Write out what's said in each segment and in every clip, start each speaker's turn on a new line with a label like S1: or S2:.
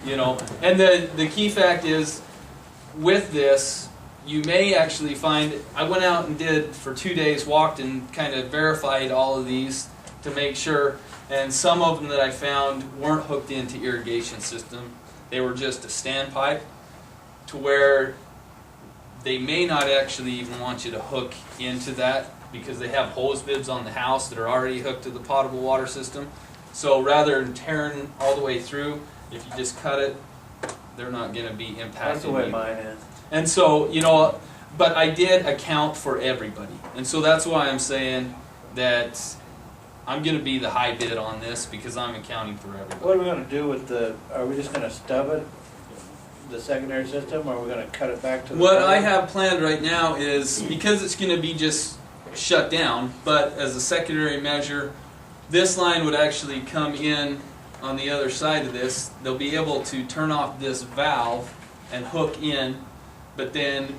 S1: You know, and the key fact is, with this, you may actually find, I went out and did, for 2 days, walked and kind of verified all of these to make sure, and some of them that I found weren't hooked into irrigation system. They were just a standpipe, to where they may not actually even want you to hook into that because they have hose bibs on the house that are already hooked to the potable water system. So rather than tearing all the way through, if you just cut it, they're not going to be impacted.
S2: That's the way mine is.
S1: And so, you know, but I did account for everybody. And so that's why I'm saying that I'm going to be the high bid on this, because I'm accounting for everybody.
S2: What are we going to do with the, are we just going to stub it, the secondary system, or are we going to cut it back to the...
S1: What I have planned right now is, because it's going to be just shut down, but as a secondary measure, this line would actually come in on the other side of this. They'll be able to turn off this valve and hook in, but then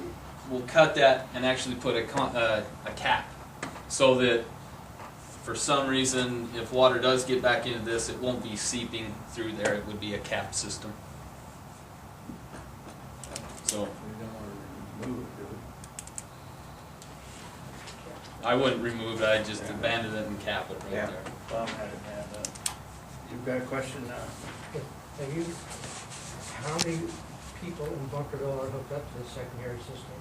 S1: we'll cut that and actually put a cap, so that for some reason, if water does get back into this, it won't be seeping through there. It would be a cap system. So
S3: We don't want to remove it, do
S1: I wouldn't remove it. I'd just abandon it and cap it right
S2: Yeah.
S1: there.
S2: Tom had it down,
S3: we? You've got a question now?
S4: Have you, how many people in Bunkerville are hooked up to the secondary system?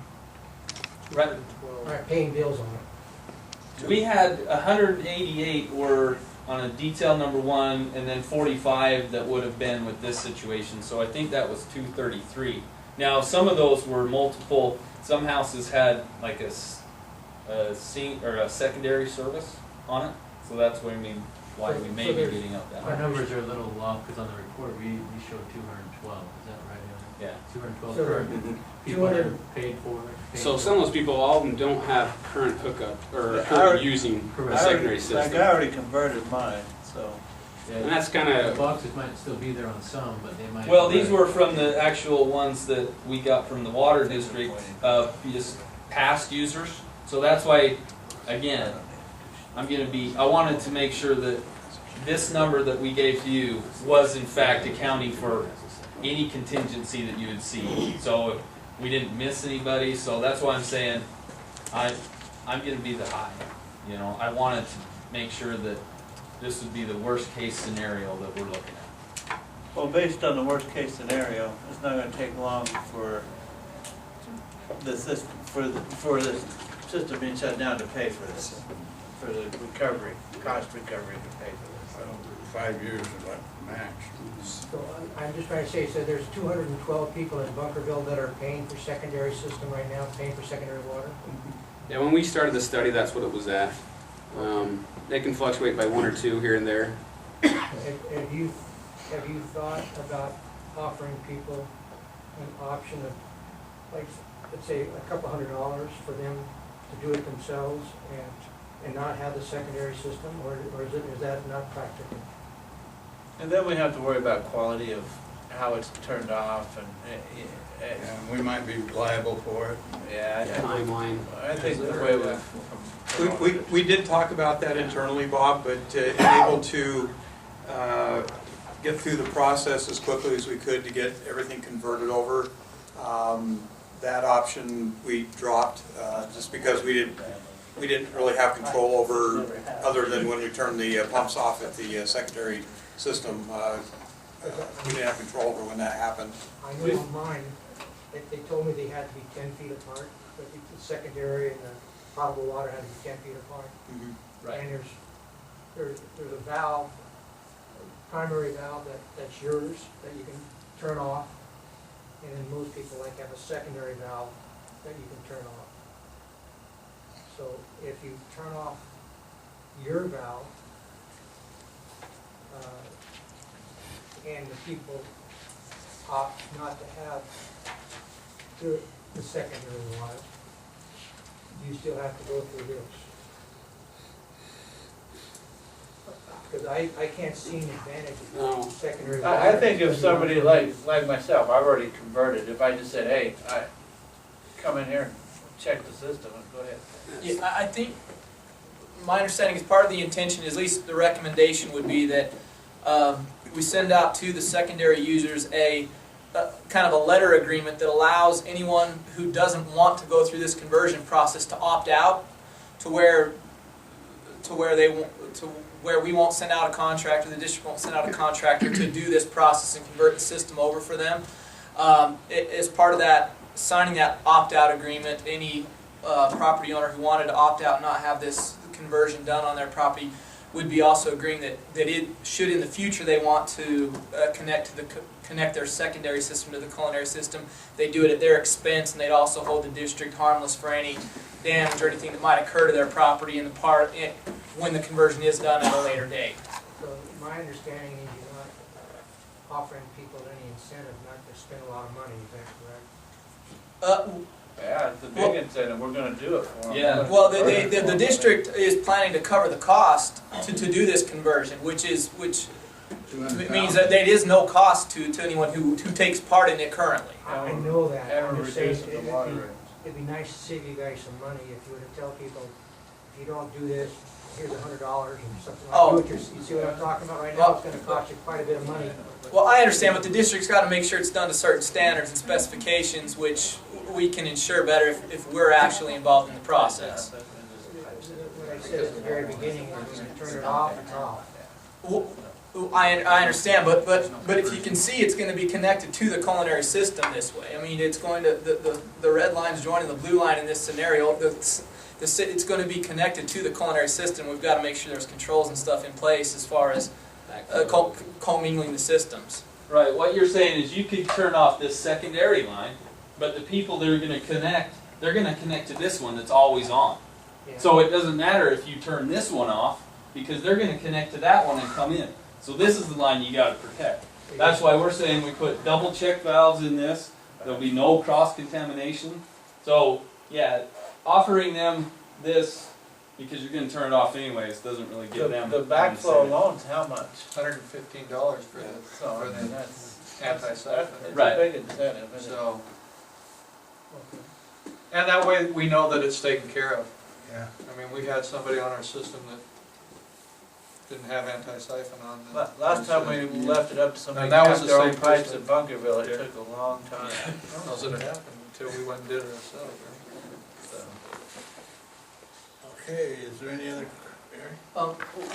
S1: Right.
S4: Are paying bills on it?
S1: We had 188 were on a detail number 1, and then 45 that would have been with this situation. So I think that was 233. Now some of those were multiple. Some houses had like a secondary service on it. So that's why we may be getting up that
S5: Our
S1: high.
S5: numbers are a little off because on the report we showed 212. Is that right?
S1: Yeah.
S5: 212
S4: So
S5: current people that
S4: 200
S5: are paid for.
S6: So some of those people, all of them don't have current hookup or
S2: Yeah,
S6: current using
S5: Correct.
S6: a secondary
S2: Like
S6: system.
S2: I already converted mine, so...
S6: And that's kind
S5: The
S6: of,
S5: boxes might still be there on some, but they might.
S1: Well, these were from the actual ones that we got from the water district, just past users. So that's why, again, I wanted to make sure that this number that we gave to you was in fact accounting for any contingency that you would see. So we didn't miss anybody, so that's why I'm saying I'm going to be the high. You know, I wanted to make sure that this would be the worst case scenario that we're looking at.
S2: Well, based on the worst case scenario, it's not going to take long for the system, for the system being shut down to pay for this, for the recovery, cost recovery to pay for this.
S3: 5 years is what, max.
S4: So I'm just trying to say, so there's 212 people in Bunkerville that are paying for secondary system right now, paying for secondary water?
S6: yeah, when we started the study, that's what it was at. They can fluctuate by 1 or 2 here and there.
S4: Have you thought about offering people an option of, like, let's say a couple $100 for them to do it themselves and not have the secondary system, or is that not practical?
S2: And then we have to worry about quality of how it's turned off and,
S3: And we might be liable for it.
S2: yeah,
S6: Timeline.
S2: I think the way
S7: We did talk about that internally, Bob, but able to get through the process as quickly as we could to get everything converted over. That option we dropped just because we didn't really have control over, other than when we turned the pumps off at the secondary system. We didn't have control over when that happened.
S4: I know on mine, they told me they had to be 10 feet apart, but the secondary and the potable water had to be 10 feet apart.
S1: Right.
S4: And there's a valve, a primary valve that's yours, that you can turn off. And then most people have a secondary valve that you can turn off. So if you turn off your valve, and the people opt not to have the secondary water, you still have to go through this. Because I can't see an advantage
S6: No.
S4: of secondary water.
S2: I think if somebody like myself, I've already converted, if I just said, hey, come in here and check the system, go ahead.
S8: Yeah, I think, my understanding is part of the intention, at least the recommendation would be that we send out to the secondary users a kind of a letter agreement that allows anyone who doesn't want to go through this conversion process to opt out, to where we won't send out a contractor, the district won't send out a contractor to do this process and convert the system over for them. As part of that, signing that opt-out agreement, any property owner who wanted to opt out and not have this conversion done on their property would be also agreeing that it should in the future they want to connect their secondary system to the culinary system, they do it at their expense, and they'd also hold the district harmless for any damage or anything that might occur to their property when the conversion is done at a later date.
S4: So my understanding is you're not offering people any incentive not to spend a lot of money, is that correct?
S2: Yeah, it's a big incentive, we're gonna do it for them.
S1: Yeah.
S8: Well, the district is planning to cover the cost to do this conversion, which means that there is no cost to anyone who takes part in it currently.
S4: I know that,
S2: And
S4: I'm
S2: we're
S4: just saying,
S2: reducing the water rates.
S4: it'd be nice to save you guys some money if you were to tell people, if you don't do this, here's $100 or something like
S8: Oh.
S4: that. You see what I'm talking about right now? It's gonna cost you quite a bit of money.
S8: Well, I understand, but the district's got to make sure it's done to certain standards and specifications, which we can ensure better if we're actually involved in the process.
S4: What I said at the very beginning, is when you turn it off, it's off.
S8: Well, I understand, but if you can see, it's going to be connected to the culinary system this way. I mean, it's going to the red line's joining the blue line in this scenario. It's going to be connected to the culinary system. We've got to make sure there's controls and stuff in place as far as commingling the systems.
S1: Right, what you're saying is you could turn off this secondary line, but the people that are going to connect, they're going to connect to this one that's always on.
S4: Yeah.
S1: So it doesn't matter if you turn this one off, because they're going to connect to that one and come in. So this is the line you got to protect. That's why we're saying we put double check valves in this. There'll be no cross-contamination. So, yeah, offering them this, because you're going to turn it off anyways, doesn't really give them...
S2: The backflow alone's how much?
S9: $115 for the,
S2: So, I mean, that's
S9: anti-siphon.
S2: it's
S1: Right.
S2: a big incentive, isn't it?
S9: So, and that way we know that it's taken care of.
S3: Yeah.
S9: I mean, we had somebody on our system that didn't have anti-siphon on.
S2: Last time we left it up to somebody
S9: And
S2: to
S9: that was
S2: tap
S9: the
S2: their own
S9: same
S2: pipes
S9: person.
S2: at Bunkerville, it
S9: Yeah.
S2: took a long time.
S9: I don't know that it happened until we went and did it ourselves, right?
S2: So,
S3: Okay, is there any other, Eric?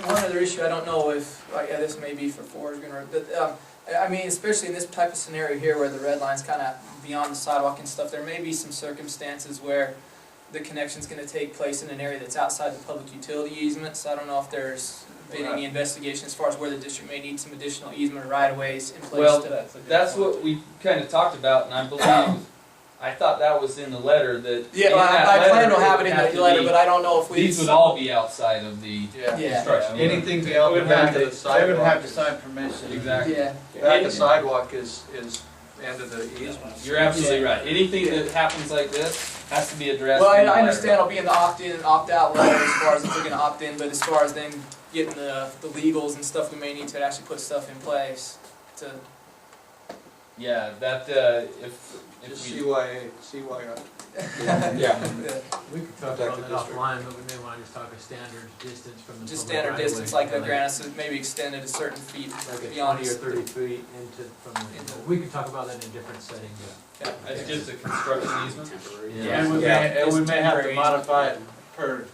S8: One other issue, I don't know if, this may be for Forsgren, but I mean, especially in this type of scenario here where the red line's kind of beyond the sidewalk and stuff, there may be some circumstances where the connection's going to take place in an area that's outside the public utility easement, so I don't know if there's been any investigation as far as where the district may need some additional easement or right-of-ways in place.
S1: Well,
S8: to,
S1: that's what we kind of talked about, and I believe, I thought that was in the letter that...
S8: yeah,
S1: in that
S8: I plan
S1: letter,
S8: to have it in
S1: have
S8: the
S1: to
S8: letter,
S1: be-
S8: but I don't know if we...
S1: These would all be outside of the
S8: Yeah.
S1: construction.
S9: Anything
S2: They
S9: beyond the
S2: would
S9: back
S2: have
S9: of
S2: to,
S9: the
S2: they
S9: sidewalk.
S2: would have to sign permission.
S1: Exactly.
S8: Yeah.
S9: Back of the sidewalk is the end of the easement.
S1: You're absolutely right. Anything that happens like this has to be addressed.
S8: Well,
S1: in the
S8: I
S1: letter.
S8: understand it'll be in the opt-in and opt-out letter as far as if we're going to opt in, but as far as then getting the legals and stuff, we may need to actually put stuff in place to...
S1: Yeah, that, if
S9: Just
S1: we...
S9: CYA.
S1: Yeah.
S5: We could talk
S9: Contact
S5: about
S9: the
S5: that
S9: district.
S5: offline, but we may want to just talk a standard distance from the
S8: Just
S5: public
S8: standard
S5: right-of-way.
S8: distance like the
S5: Like-
S8: grants, so maybe extended a certain feet
S5: Like a
S8: beyond...
S5: 20 or 30 feet into, from the, we could talk about that in a different setting,
S8: Yeah.
S1: It's just a construction easement?
S6: Temporary.
S5: Yeah.
S2: And we
S8: It's
S2: may have to
S8: temporary.
S2: modify it per,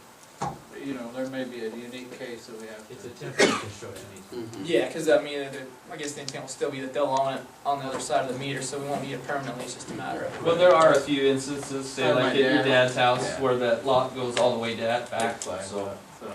S2: there may be a unique case that we have
S5: It's
S2: to.
S5: a temporary construction easement.
S6: Mhm.
S8: Yeah, because I mean, I guess the intent will still be that they'll own it on the other side of the meter, so we won't need it permanently, it's just a matter of...
S1: Well, there are a few instances, say
S2: At
S1: like
S2: my
S1: at your
S2: dad's.
S1: dad's house,
S2: Yeah.
S1: where that lot goes all the way back, so...
S2: So, yeah.